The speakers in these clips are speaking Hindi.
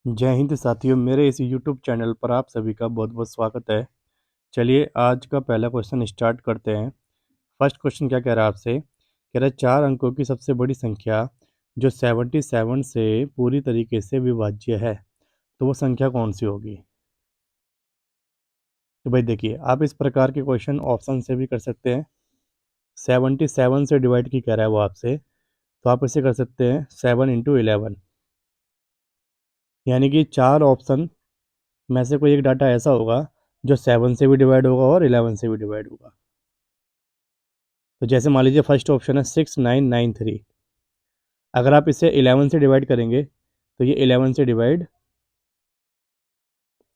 जय हिंद साथियों, मेरे इस यूट्यूब चैनल पर आप सभी का बहुत बहुत स्वागत है। चलिए आज का पहला क्वेश्चन स्टार्ट करते हैं। फर्स्ट क्वेश्चन क्या कह रहा है आपसे? कह रहा है 4 अंकों की सबसे बड़ी संख्या जो 77 से पूरी तरीके से विभाज्य है, तो वो संख्या कौन सी होगी? तो भाई देखिए, आप इस प्रकार के क्वेश्चन ऑप्शन से भी कर सकते हैं। 77 से डिवाइड की कह रहा है वो आपसे, तो आप इसे कर सकते हैं 7 × 11, यानी कि 4 ऑप्शन में से कोई एक डाटा ऐसा होगा जो 7 से भी डिवाइड होगा और 11 से भी डिवाइड होगा। तो जैसे मान लीजिए फर्स्ट ऑप्शन है 6993। अगर आप इसे 11 से डिवाइड करेंगे तो ये 11 से डिवाइड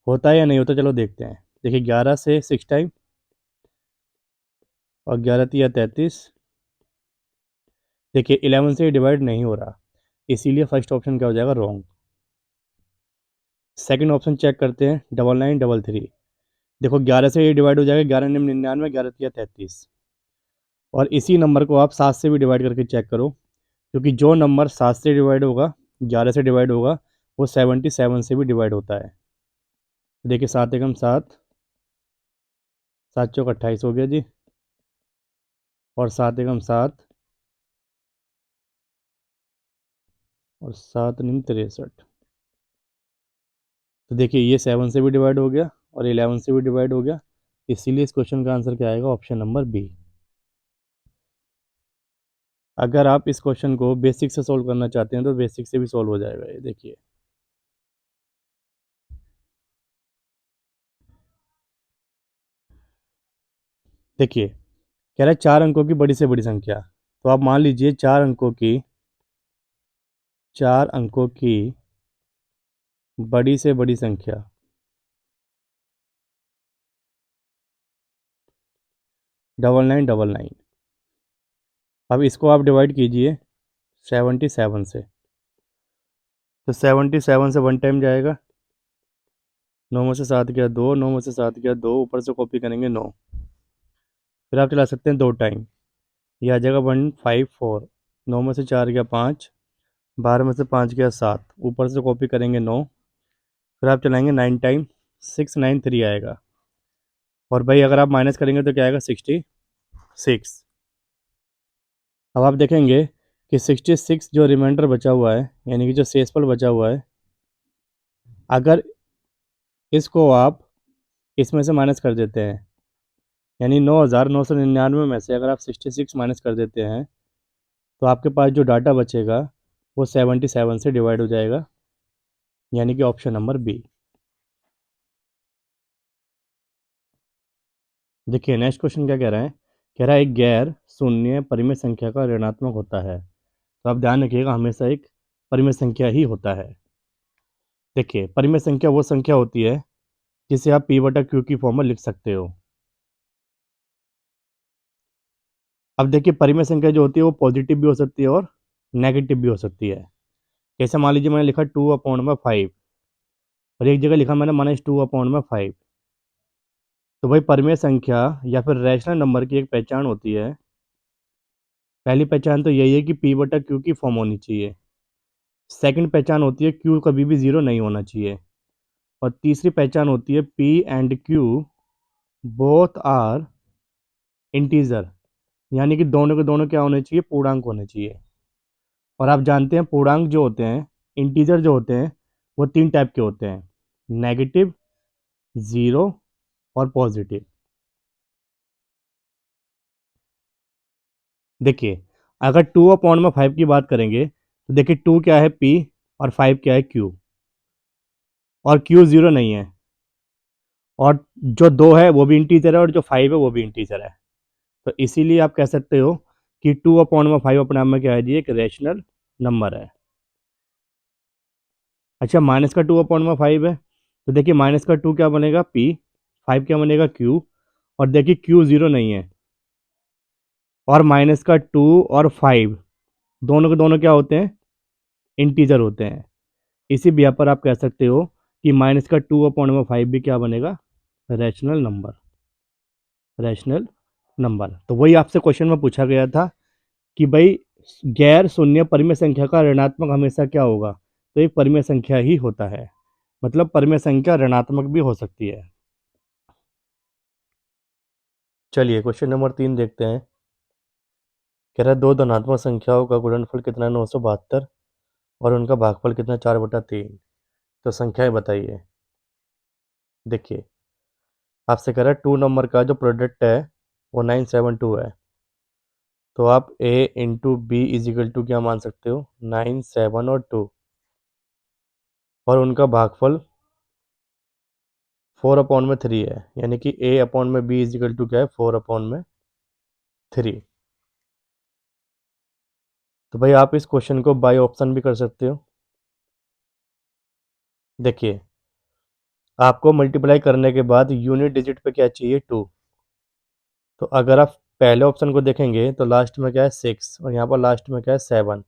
होता है या नहीं होता, चलो देखते हैं। देखिए 11 से 6 टाइम और 11 तिया 33। देखिए 11 से डिवाइड नहीं हो रहा, इसीलिए फर्स्ट ऑप्शन क्या हो जाएगा? रॉन्ग। सेकंड ऑप्शन चेक करते हैं 9933। देखो 11 से ये डिवाइड हो जाएगा, 11×99, 11 तिया 33। और इसी नंबर को आप 7 से भी डिवाइड करके चेक करो, क्योंकि जो नंबर 7 से डिवाइड होगा, 11 से डिवाइड होगा, वो 77 से भी डिवाइड होता है। देखिए 7 एकम 7, 7 चौक 28 हो गया जी, और 7 एकम 7 और 7 निम 63। तो देखिए ये 7 से भी डिवाइड हो गया और 11 से भी डिवाइड हो गया, इसीलिए इस क्वेश्चन का आंसर क्या आएगा? Option number B. अगर आप इस क्वेश्चन को बेसिक से सॉल्व करना चाहते हैं तो बेसिक से भी सॉल्व हो जाएगा। ये देखिए, देखिए कह रहा है 4 अंकों की बड़ी से बड़ी संख्या। तो आप मान लीजिए 4 अंकों की बड़ी से बड़ी संख्या, डबल नाइन डबल नाइन। अब इसको आप डिवाइड कीजिए 77 से, तो 77 से 1 टाइम जाएगा, 9 में से 7 गया 2, 9 में से 7 गया 2, ऊपर से कॉपी करेंगे 9। फिर आप चला सकते हैं 2 टाइम, यह आ जाएगा 154। 9 में से 4 गया 5, 12 में से 5 गया 7, ऊपर से कॉपी करेंगे 9। फिर आप चलाएंगे 9 टाइम, 693 आएगा। और भाई अगर आप माइनस करेंगे तो क्या आएगा? 66। अब आप देखेंगे कि 66 जो रिमाइंडर बचा हुआ है, यानी कि जो शेषफल बचा हुआ है, अगर इसको आप इसमें से माइनस कर देते हैं, यानी 9999 में से अगर आप 66 माइनस कर देते हैं, तो आपके पास जो डाटा बचेगा वो 77 से डिवाइड हो जाएगा, यानी कि ऑप्शन नंबर बी। देखिए नेक्स्ट क्वेश्चन क्या कह रहा है? कह रहा है एक गैर शून्य परिमेय संख्या का ऋणात्मक होता है। तो आप ध्यान रखिएगा, हमेशा एक परिमेय संख्या ही होता है। देखिए परिमेय संख्या वो संख्या होती है जिसे आप P/Q की फॉर्म में लिख सकते हो। अब देखिए परिमेय संख्या जो होती है वो पॉजिटिव भी हो सकती है और नेगेटिव भी हो सकती है। जैसे मान लीजिए मैंने लिखा 2/5 और एक जगह लिखा मैंने -2/5। तो भाई परिमेय संख्या या फिर रैशनल नंबर की एक पहचान होती है। पहली पहचान तो यही है कि P/Q की फॉर्म होनी चाहिए। सेकंड पहचान होती है Q कभी भी ज़ीरो नहीं होना चाहिए। और तीसरी पहचान होती है P&Q बोथ आर इंटीजर, यानी कि दोनों के दोनों क्या होने चाहिए? पूर्णांक होने चाहिए। और आप जानते हैं पूर्णांक जो होते हैं, इंटीजर जो होते हैं, वो 3 टाइप के होते हैं: नेगेटिव, ज़ीरो और पॉजिटिव। देखिए अगर 2/5 की बात करेंगे तो देखिए 2 क्या है? P, और 5 क्या है? Q। और Q ज़ीरो नहीं है, और जो 2 है वो भी इंटीजर है, और जो 5 है वो भी इंटीजर है। तो इसीलिए आप कह सकते हो कि 2/5 अपने आप में क्या है जी? एक रैशनल नंबर है। अच्छा माइनस का 2/5 है, तो देखिए माइनस का 2 क्या बनेगा? P, 5 क्या बनेगा? Q। और देखिए Q ज़ीरो नहीं है, और माइनस का 2 और 5 दोनों के दोनों क्या होते हैं? इंटीजर होते हैं। इसी बिहा पर आप कह सकते हो कि माइनस का 2/5 भी क्या बनेगा? Rational number. रैशनल नंबर तो वही आपसे क्वेश्चन में पूछा गया था कि भाई गैर शून्य परिमेय संख्या का ऋणात्मक हमेशा क्या होगा? तो एक परिमेय संख्या ही होता है। मतलब परिमेय संख्या ऋणात्मक भी हो सकती है। चलिए क्वेश्चन नंबर 3 देखते हैं। कह रहा है दो धनात्मक संख्याओं का गुणनफल कितना है 972 और उनका भागफल कितना है 4/3। तो संख्याएं बताइए। देखिए आपसे कह रहा है 2 नंबर का जो प्रोडक्ट है वो 972 है। तो आप a into B is equal to क्या मान सकते हो 9, 7 और 2, और उनका भागफल 4/3 है, यानी कि a/b इज इक्वल टू क्या है 4/3। तो भाई आप इस क्वेश्चन को बाय ऑप्शन भी कर सकते हो। देखिए आपको मल्टीप्लाई करने के बाद यूनिट डिजिट पे क्या चाहिए 2। तो अगर आप पहले ऑप्शन को देखेंगे तो लास्ट में क्या है 6 और यहाँ पर लास्ट में क्या है 7।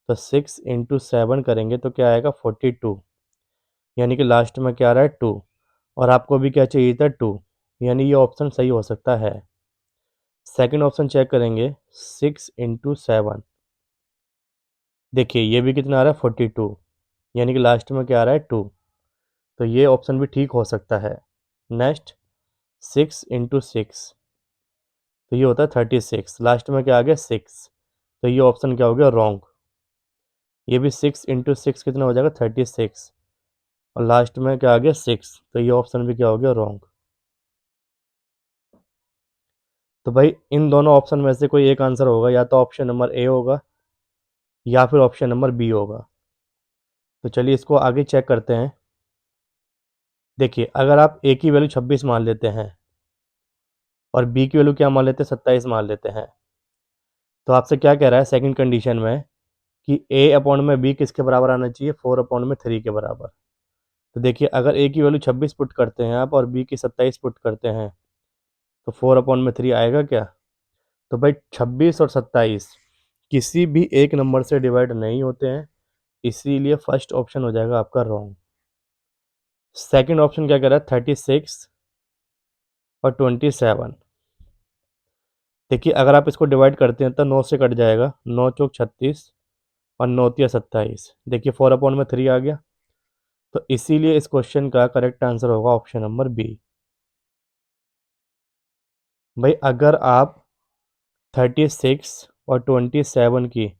तो 6 इंटू 7 करेंगे तो क्या आएगा 42, यानी कि लास्ट में क्या आ रहा है 2, और आपको भी क्या चाहिए था 2, यानी ये ऑप्शन सही हो सकता है। सेकंड ऑप्शन चेक करेंगे 6 इंटू 7। देखिए ये भी कितना आ रहा है 42, यानी कि लास्ट में क्या आ रहा है 2, तो ये ऑप्शन भी ठीक हो सकता है। नेक्स्ट 6 इंटू 6, तो ये होता है 36, लास्ट में क्या आ गया 6, तो ये ऑप्शन क्या हो गया रॉन्ग। ये भी 6 इंटू 6 कितना हो जाएगा 36, और लास्ट में क्या आ गया 6, तो ये ऑप्शन भी क्या हो गया रॉन्ग। तो भाई इन दोनों ऑप्शन में से कोई एक आंसर होगा, या तो ऑप्शन नंबर ए होगा या फिर ऑप्शन नंबर बी होगा। तो चलिए इसको आगे चेक करते हैं। देखिए अगर आप ए की वैल्यू 26 मान लेते हैं और बी की वैल्यू क्या मान लेते हैं 27 मान लेते हैं, तो आपसे क्या कह रहा है सेकंड कंडीशन में कि ए अपॉन में बी किसके बराबर आना चाहिए 4/3 के बराबर। तो देखिए अगर ए की वैल्यू 26 पुट करते हैं आप और बी की 27 पुट करते हैं तो 4/3 आएगा क्या। तो भाई 26 और 27 किसी भी एक नंबर से डिवाइड नहीं होते हैं, इसीलिए फर्स्ट ऑप्शन हो जाएगा आपका रॉन्ग। सेकंड ऑप्शन क्या कह रहा है 36 और 27। देखिए अगर आप इसको डिवाइड करते हैं तो 9 से कट जाएगा, 9 चौक 36 और 9 तिया 27। देखिए 4/3 आ गया, तो इसीलिए इस क्वेश्चन का करेक्ट आंसर होगा ऑप्शन नंबर बी। भाई अगर आप 36 और 27 की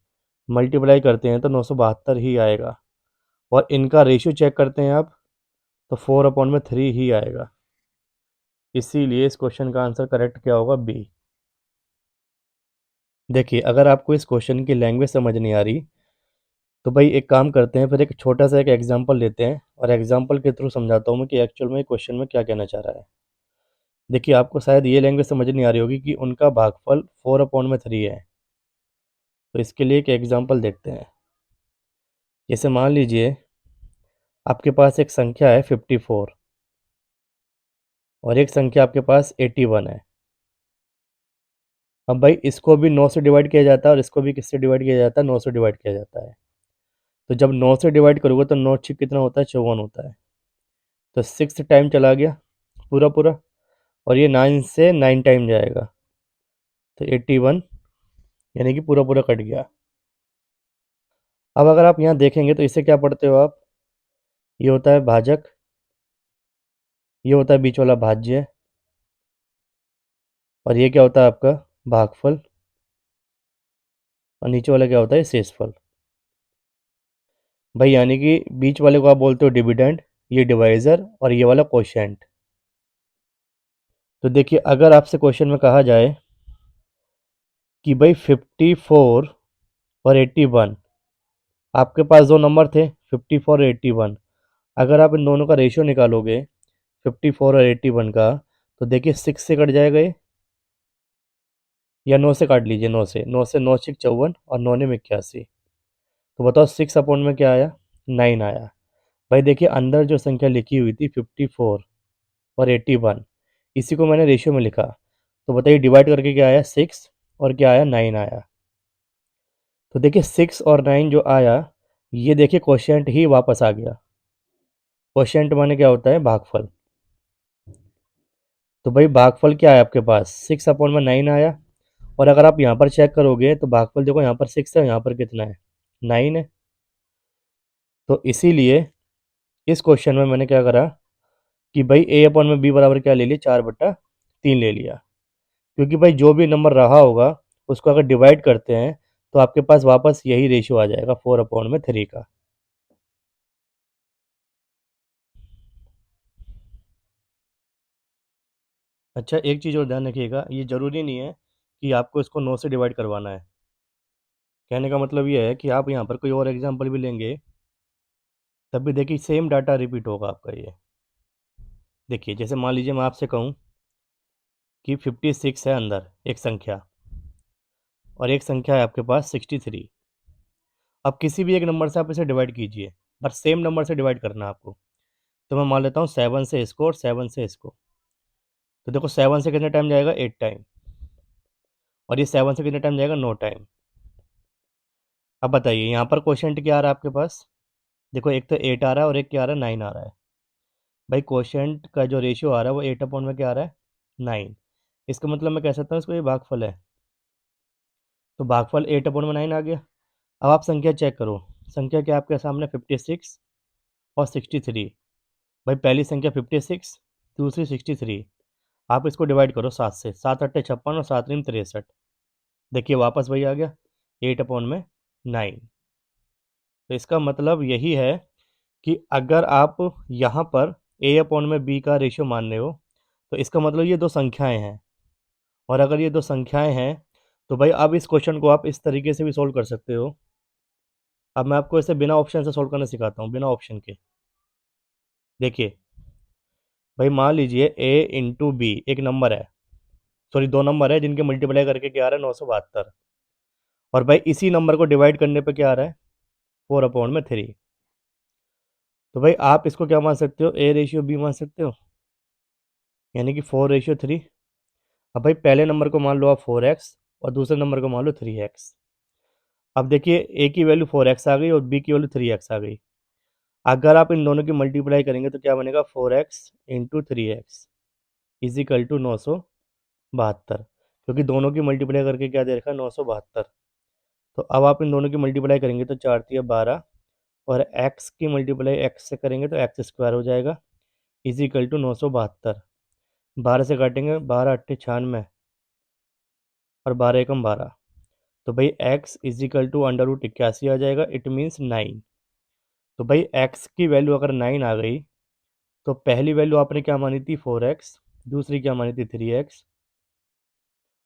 मल्टीप्लाई करते हैं तो 972 ही आएगा, और इनका रेशियो चेक करते हैं आप तो 4/3 ही आएगा। इसीलिए इस क्वेश्चन का आंसर करेक्ट क्या होगा बी। देखिए अगर आपको इस क्वेश्चन की लैंग्वेज समझ नहीं आ रही तो भाई एक काम करते हैं, फिर एक छोटा सा एक एग्जांपल लेते हैं और एग्जांपल के थ्रू समझाता हूँ मैं कि एक्चुअल में क्वेश्चन में क्या कहना चाह रहा है। देखिए आपको शायद ये लैंग्वेज समझ नहीं आ रही होगी कि उनका भागफल 4/3 है। तो इसके लिए एक एग्जांपल देखते हैं। जैसे मान लीजिए आपके पास एक संख्या है 54 और एक संख्या आपके पास 81 है। अब भाई इसको भी 9 से डिवाइड किया जाता है और इसको भी किससे डिवाइड किया जाता है 9 से डिवाइड किया जाता है। तो जब 9 से डिवाइड करोगे तो 9 6 कितना होता है 54 होता है। तो 6 टाइम चला गया पूरा पूरा, और ये 9 से 9 टाइम जाएगा, तो 81, यानी कि पूरा पूरा कट गया। अब अगर आप यहाँ देखेंगे तो इससे क्या पढ़ते हो आप, ये होता है भाजक, ये होता है बीच वाला भाज्य, और ये क्या होता है आपका भागफल, और नीचे वाला क्या होता है शेषफल। भाई यानी कि बीच वाले को आप बोलते हो डिविडेंड, ये डिवाइज़र, और ये वाला कोशेंट। तो देखिए अगर आपसे क्वेश्चन में कहा जाए कि भाई 54 और 81, आपके पास दो नंबर थे 54 और 81, अगर आप इन दोनों का रेशियो निकालोगे 54 और 81 का, तो देखिए 6 से कट जाएगा ये, या 9 से काट लीजिए, 9 से 9 6 54 और 9 ने 81। तो बताओ 6 में क्या आया 9 आया। भाई देखिए अंदर जो संख्या लिखी हुई थी 54 और 81, इसी को मैंने रेशियो में लिखा, तो बताइए डिवाइड करके क्या आया 6 और क्या आया 9 आया। तो देखिए 6 और 9 जो आया, ये देखिए क्वोशिएंट ही वापस आ गया। क्वोशिएंट माने क्या होता है भागफल। तो भाई भागफल क्या है आपके पास 6/9 आया, और अगर आप यहाँ पर चेक करोगे तो भागफल देखो यहाँ पर 6 है, यहाँ पर कितना है 9 है। तो इसीलिए इस क्वेश्चन में मैंने क्या करा कि भाई ए अपॉन में बी बराबर क्या ले लिया, 4/3 ले लिया। क्योंकि भाई जो भी नंबर रहा होगा उसको अगर डिवाइड करते हैं तो आपके पास वापस यही रेशियो आ जाएगा 4/3 का। अच्छा, एक चीज़ और ध्यान रखिएगा, ये ज़रूरी नहीं है कि आपको इसको 9 से डिवाइड करवाना है। कहने का मतलब ये है कि आप यहाँ पर कोई और एग्जाम्पल भी लेंगे तब भी देखिए सेम डाटा रिपीट होगा आपका ये। देखिए जैसे मान लीजिए मैं आपसे कहूँ कि 56 है अंदर एक संख्या, और एक संख्या है आपके पास 63। अब किसी भी एक नंबर से आप इसे डिवाइड कीजिए, बट सेम नंबर से डिवाइड करना है आपको। तो मैं मान लेता हूँ 7 से इसको और 7 से इसको। तो देखो 7 से कितने टाइम जाएगा, 8 टाइम, और ये 7 से कितने टाइम जाएगा, 9 टाइम। अब बताइए यहाँ पर क्वेश्चन क्या आ रहा है आपके पास। देखो एक तो 8 आ रहा है और एक क्या आ रहा है, 9 आ रहा है। भाई क्वेश्चन का जो रेशियो आ रहा है वो 8/, में क्या आ रहा है, 9। इसका मतलब मैं कह सकता हूँ इसको ये भागफल है। तो भागफल 8/9 आ गया। अब आप संख्या चेक करो, संख्या क्या आपके सामने, 56 और 63। भाई पहली संख्या 56, दूसरी 63। आप इसको डिवाइड करो 7 से, 7 × 8 = 56 और 7 × 3 = 63। देखिए वापस वही आ गया, 8/9। तो इसका मतलब यही है कि अगर आप यहाँ पर A/B का रेशियो मान रहे हो तो इसका मतलब ये दो संख्याएं हैं। और अगर ये दो संख्याएं हैं तो भाई अब इस क्वेश्चन को आप इस तरीके से भी सोल्व कर सकते हो। अब मैं आपको इसे बिना ऑप्शन से सोल्व करना सिखाता हूँ, बिना ऑप्शन के। देखिए भाई मान लीजिए A × B एक नंबर है, सॉरी दो नंबर है जिनके मल्टीप्लाई करके क्या आ रहा है, 972। और भाई इसी नंबर को डिवाइड करने पे क्या आ रहा है, 4/3। तो भाई आप इसको क्या मान सकते हो, A/B मान सकते हो, यानी कि 4/3। अब भाई पहले नंबर को मान लो आप 4x और दूसरे नंबर को मान लो 3x। अब देखिए A की वैल्यू 4x आ गई और B की वैल्यू 3x आ गई। अगर आप इन दोनों की मल्टीप्लाई करेंगे तो क्या बनेगा, 4x × 3x = 972। क्योंकि दोनों की मल्टीप्लाई करके क्या दे रखा है, 972। तो अब आप इन दोनों की मल्टीप्लाई करेंगे तो 4×3 = 12, और x की मल्टीप्लाई x से करेंगे तो x² हो जाएगा, = 972। 12 से काटेंगे, 12×8 = 96 और 12×1 = 12। तो भाई x = √81 आ जाएगा, इट मीन्स 9। तो भाई x की वैल्यू अगर 9 आ गई तो पहली वैल्यू आपने क्या मानी थी, 4x, दूसरी क्या मानी थी, 3x।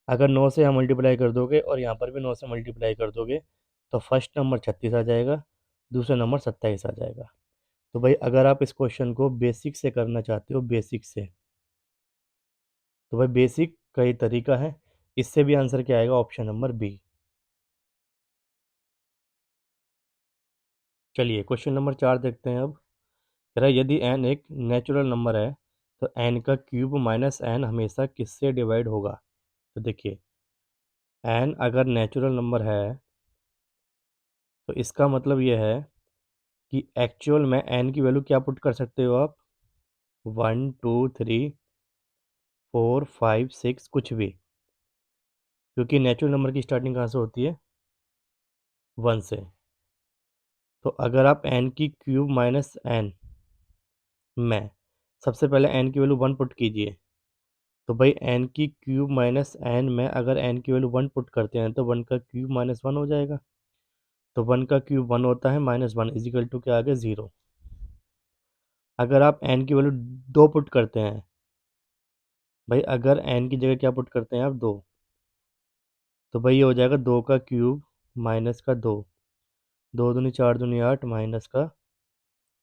अगर 9 से यहाँ मल्टीप्लाई कर दोगे और यहाँ पर भी 9 से मल्टीप्लाई कर दोगे तो फर्स्ट नंबर 36 आ जाएगा, दूसरा नंबर 27 आ जाएगा। तो भाई अगर आप इस क्वेश्चन को बेसिक से करना चाहते हो, बेसिक से, तो भाई बेसिक का ये तरीका है। इससे भी आंसर क्या आएगा, ऑप्शन नंबर बी। चलिए क्वेश्चन नंबर 4 देखते हैं अब। कह रहा है यदि n एक नेचुरल नंबर है तो n का क्यूब माइनस n हमेशा किससे डिवाइड होगा। तो देखिए n अगर नेचुरल नंबर है तो इसका मतलब ये है कि एक्चुअल में n की वैल्यू क्या पुट कर सकते हो आप, 1 2 3 4 5 6 कुछ भी। क्योंकि नेचुरल नंबर की स्टार्टिंग कहाँ से होती है, 1 से। तो अगर आप n की क्यूब माइनस n में सबसे पहले n की वैल्यू 1 पुट कीजिए, तो भाई n की क्यूब माइनस n में अगर n की वैल्यू 1 पुट करते हैं तो 1 का क्यूब माइनस 1 हो जाएगा। तो 1 का क्यूब 1 होता है, -1 = क्या आ गया, 0। अगर आप n की वैल्यू 2 पुट करते हैं, भाई अगर n की जगह क्या पुट करते हैं आप, 2, तो भाई ये हो जाएगा 2 का क्यूब माइनस का 2, 2 दूनी 4 दूनी 8 माइनस का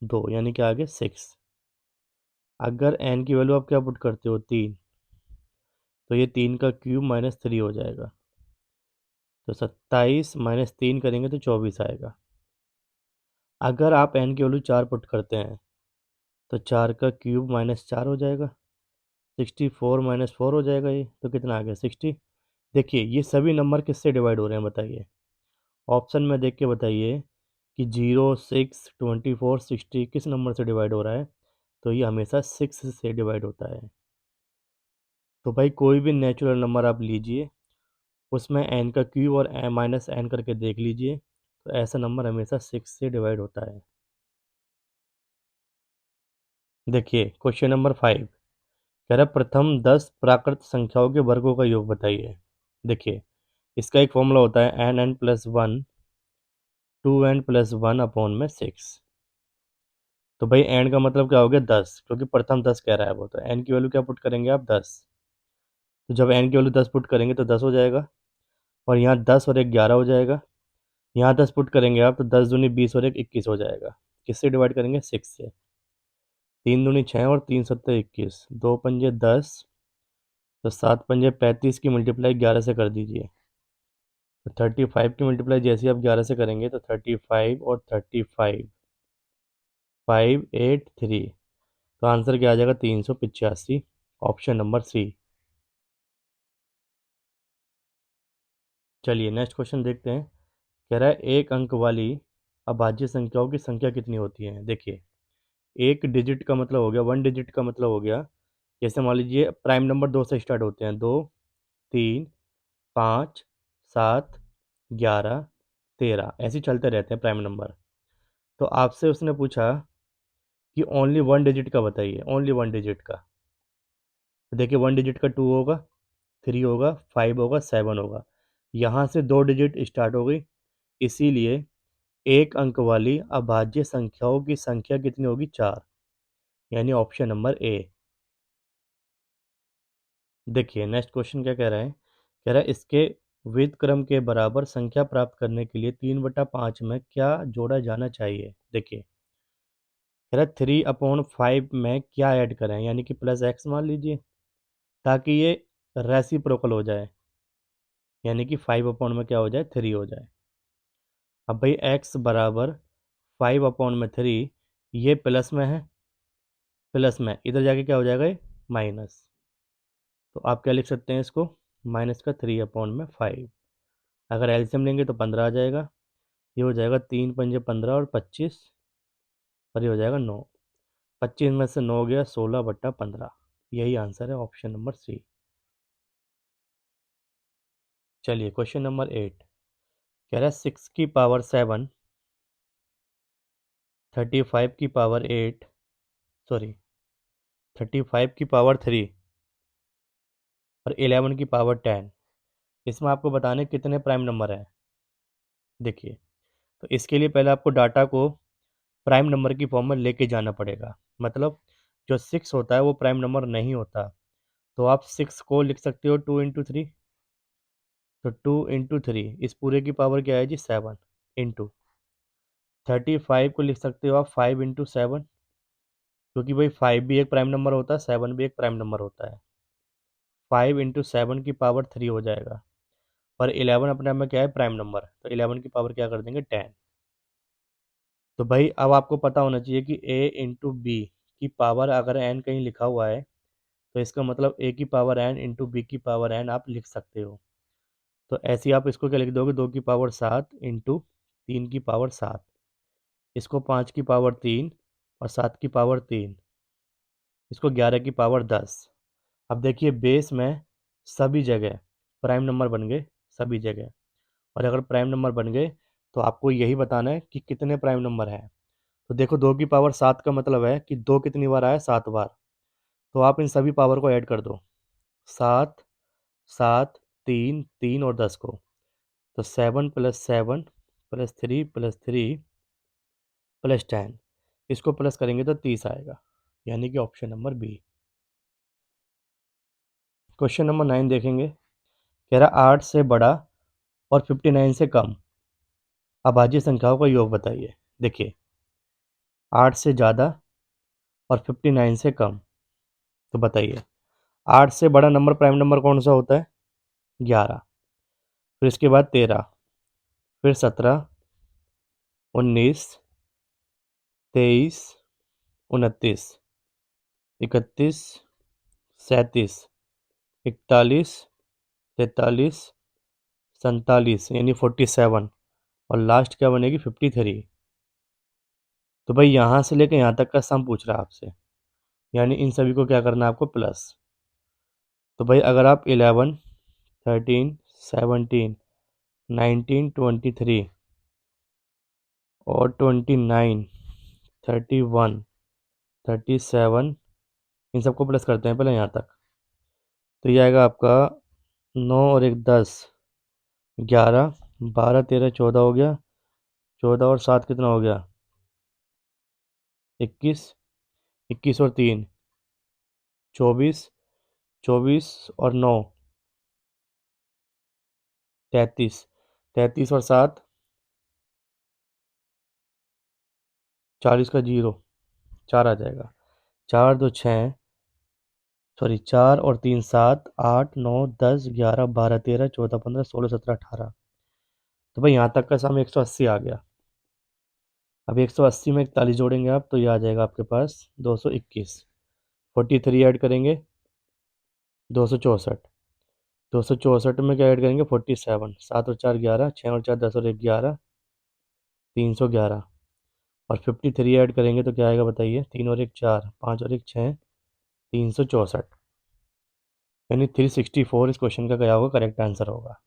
2, यानी क्या आ गया, 6। अगर n की वैल्यू आप क्या पुट करते हो, 3, तो ये 3 का क्यूब -3 हो जाएगा। तो 27 -3 करेंगे तो 24 आएगा। अगर आप n की वैल्यू 4 पुट करते हैं तो 4 का क्यूब -4 हो जाएगा, 64 -4 हो जाएगा, ये तो कितना आ गया, 60। देखिए ये सभी नंबर किससे डिवाइड हो रहे हैं बताइए, ऑप्शन में देख के बताइए कि 0 6 24 60 किस नंबर से डिवाइड हो रहा है। तो ये हमेशा 6 से डिवाइड होता है। तो भाई कोई भी नेचुरल नंबर आप लीजिए, उसमें n का क्यूब और माइनस n करके देख लीजिए, तो ऐसा नंबर हमेशा 6 से डिवाइड होता है। देखिए क्वेश्चन नंबर 5 कह रहा है प्रथम 10 प्राकृत संख्याओं के वर्गों का योग बताइए। देखिए इसका एक फॉर्मूला होता है n+1 2n+1/6। तो भाई एन का मतलब क्या हो गया 10, क्योंकि प्रथम 10 कह रहा है वो, तो एन की वैल्यू क्या पुट करेंगे आप 10। तो जब एन की वैल्यू 10 पुट करेंगे तो 10 हो जाएगा, और यहाँ 10 और 1 11 हो जाएगा। यहाँ 10 पुट करेंगे आप तो 10 दूनी 20 और 1 21 हो जाएगा। किससे डिवाइड करेंगे 6 से। 3 दूनी 6 और 3 सत्ते 21, 2 पंजे 10, तो 7 पंजे 35 की मल्टीप्लाई 11 से कर दीजिए। तो 35 की मल्टीप्लाई जैसे ही आप 11 से करेंगे तो 35 और 35 583, तो आंसर क्या आ जाएगा 385, ऑप्शन नंबर सी। चलिए नेक्स्ट क्वेश्चन देखते हैं। कह रहा है एक अंक वाली अभाज्य संख्याओं की संख्या कितनी होती है। देखिए एक डिजिट का मतलब हो गया, वन डिजिट का मतलब हो गया, जैसे मान लीजिए प्राइम नंबर 2 से स्टार्ट होते हैं, 2 3 5 7 11 13, ऐसे चलते रहते हैं प्राइम नंबर। तो आपसे उसने पूछा कि ओनली वन डिजिट का बताइए, ओनली वन डिजिट का। तो देखिए वन डिजिट का 2 होगा, 3 होगा, 5 होगा, 7 होगा, यहाँ से 2 डिजिट स्टार्ट हो गई, इसीलिए एक अंक वाली अभाज्य संख्याओं की संख्या कितनी होगी 4, यानी ऑप्शन नंबर ए। देखिए नेक्स्ट क्वेश्चन क्या कह रहा है। कह रहा है इसके व्युत्क्रम के बराबर संख्या प्राप्त करने के लिए 3/5 में क्या जोड़ा जाना चाहिए। देखिए कह रहा है 3/5 में क्या ऐड करें, यानी कि प्लस एक्स मान लीजिए, ताकि ये रेसिप्रोकल हो जाए, यानी कि 5 में क्या हो जाए 3 हो जाए। अब भाई x बराबर 5/3, ये प्लस में है, प्लस में इधर जाके क्या हो जाएगा ये माइनस। तो आप क्या लिख सकते हैं इसको, माइनस का 3/5। अगर एलसीएम लेंगे तो 15 आ जाएगा, ये हो जाएगा 3 पंजे 15 और 25, और ये हो जाएगा 9। 25 में से 9 गया 16/15, यही आंसर है ऑप्शन नंबर सी। चलिए क्वेश्चन नंबर 8 कह रहा है 6 की पावर 7, 35 की पावर 8, सॉरी 35 की पावर 3 और 11 की पावर 10, इसमें आपको बताने कितने प्राइम नंबर हैं। देखिए तो इसके लिए पहले आपको डाटा को प्राइम नंबर की फॉर्म में लेके जाना पड़ेगा, मतलब जो 6 होता है वो प्राइम नंबर नहीं होता। तो आप 6 को लिख सकते हो 2 × 3, तो 2 × 3 इस पूरे की पावर क्या है जी 7, इंटू 35 को लिख सकते हो आप 5 × 7, क्योंकि भाई 5 भी एक प्राइम नंबर होता है, 7 भी एक प्राइम नंबर होता है। 5 × 7 की पावर 3 हो जाएगा, और 11 अपने आप में क्या है प्राइम नंबर, तो 11 की पावर क्या कर देंगे 10। तो भाई अब आपको पता होना चाहिए कि a × b की पावर अगर n कहीं लिखा हुआ है, तो इसका मतलब a की पावर n इंटू बी की पावर n आप लिख सकते हो। तो ऐसे ही आप इसको क्या लिख दोगे, 2 की पावर 7 इंटू 3 की पावर 7, इसको 5 की पावर 3 और 7 की पावर 3, इसको 11 की पावर 10। अब देखिए बेस में सभी जगह प्राइम नंबर बन गए, सभी जगह। और अगर प्राइम नंबर बन गए तो आपको यही बताना है कि कितने प्राइम नंबर हैं। तो देखो 2 की पावर 7 का मतलब है कि 2 कितनी बार आया 7 बार, तो आप इन सभी पावर को ऐड कर दो, 7 7 3 3 और 10 को, तो 7 + 7 + 3 + 3 + 10, इसको प्लस करेंगे तो 30 आएगा, यानी कि option number B. Question number 9 देखेंगे। कह रहा 8 से बड़ा और 59 से कम अभाज्य संख्याओं का योग बताइए। देखिए 8 से ज़्यादा और 59 से कम, तो बताइए 8 से बड़ा नंबर प्राइम नंबर कौन सा होता है 11, फिर इसके बाद 13, फिर 17 19 23 29 31 37 41 43 47, यानी 47, और लास्ट क्या बनेगी 53। तो भाई यहाँ से लेकर यहाँ तक का सम पूछ रहा है आपसे, यानी इन सभी को क्या करना है आपको प्लस। तो भाई अगर आप 11 13 17 19 23 और 29 31 37, इन सबको प्लस करते हैं पहले यहाँ तक। तो ये आएगा आपका 9 और 1 10, 11, 12 13 14 हो गया, 14 और 7 कितना हो गया, 21, 21 और 3 24, 24 और 9 33, 33 और 7 40 का जीरो, 4 आ जाएगा। 4 2 6, सॉरी 4 और 3 7 8 9 10 11 12 13 14 15 16 17 18। तो भाई यहाँ तक का सम 180 आ गया। अब 180 में 41 जोड़ेंगे आप, तो ये आ जाएगा आपके पास 221। 43 ऐड करेंगे 264, 264 में क्या ऐड करेंगे 47, 7 और 4 11, 6 और 4 10 और 1 11, 311। और 53 ऐड करेंगे तो क्या आएगा बताइए, 3 और 1 4, 5 और 1 6, 364। यानी 364 इस क्वेश्चन का क्या होगा, करेक्ट आंसर होगा।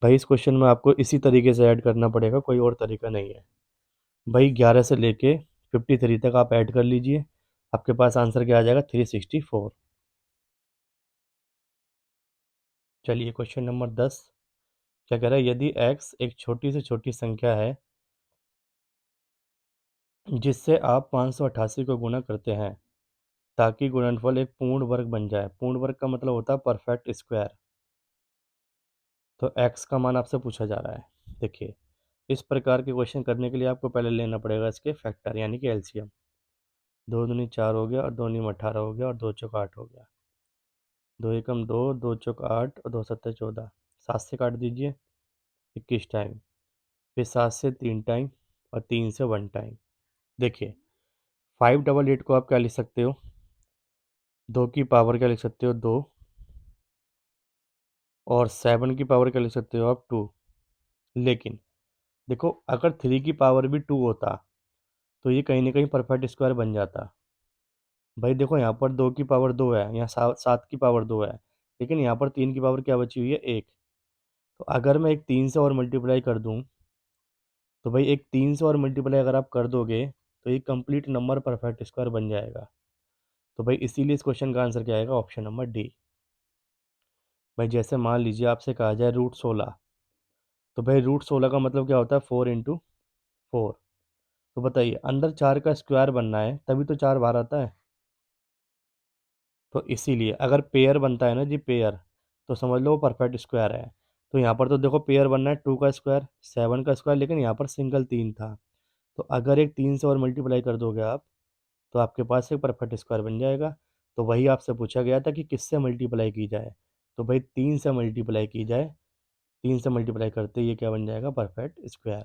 भाई इस क्वेश्चन में आपको इसी तरीके से ऐड करना पड़ेगा, कोई और तरीका नहीं है। भाई 11 से लेके 53 तक आप ऐड कर लीजिए, आपके पास आंसर क्या आ जाएगा, 364। चलिए क्वेश्चन नंबर 10 क्या कह रहा है, यदि x एक छोटी से छोटी संख्या है जिससे आप 588 को गुणा करते हैं ताकि गुणनफल एक पूर्ण वर्ग बन जाए। पूर्ण वर्ग का मतलब होता है परफेक्ट स्क्वायर। तो x का मान आपसे पूछा जा रहा है। देखिए इस प्रकार के क्वेश्चन करने के लिए आपको पहले लेना पड़ेगा इसके फैक्टर यानी कि एलसीएम। 2 दूनी 4 हो गया और 2 नीम 18 हो गया और 2 चौक 8 हो गया। 2 एकम 2, 2 चौक 8 और 2 सत्ते 14। 7 से काट दीजिए 21 टाइम, फिर 7 से 3 टाइम और 3 से 1 टाइम। देखिए 588 को आप क्या लिख सकते हो, 2 की पावर क्या लिख सकते हो 2, और 7 की पावर क्या लिख सकते हो आप 2। लेकिन देखो अगर 3 की पावर भी 2 होता तो ये कहीं ना कहीं परफेक्ट स्क्वायर बन जाता। भाई देखो यहाँ पर 2 की पावर 2 है, यहाँ 7 की पावर 2 है, लेकिन यहाँ पर 3 की पावर क्या बची हुई है 1। तो अगर मैं एक 3 से और मल्टीप्लाई कर दूँ, तो भाई एक 3 से और मल्टीप्लाई अगर आप कर दोगे तो ये कंप्लीट नंबर परफेक्ट स्क्वायर बन जाएगा। तो भाई इसीलिए इस क्वेश्चन का आंसर क्या आएगा, ऑप्शन नंबर डी। भाई जैसे मान लीजिए आपसे कहा जाए √16, तो भाई √16 का मतलब क्या होता है 4 × 4। तो बताइए अंदर 4 का स्क्वायर बनना है तभी तो 4 बाहर आता है। तो इसीलिए अगर पेयर बनता है ना जी, पेयर, तो समझ लो वो परफेक्ट स्क्वायर है। तो यहाँ पर तो देखो पेयर बनना है 2 का स्क्वायर 7 का स्क्वायर, लेकिन यहाँ पर सिंगल 3 था। तो अगर एक 3 से और मल्टीप्लाई कर दोगे आप तो आपके पास एक परफेक्ट स्क्वायर बन जाएगा। तो वही आपसे पूछा गया था कि किससे मल्टीप्लाई की जाए, तो भाई 3 से मल्टीप्लाई की जाए। 3 से मल्टीप्लाई करते ये क्या बन जाएगा, परफेक्ट स्क्वायर।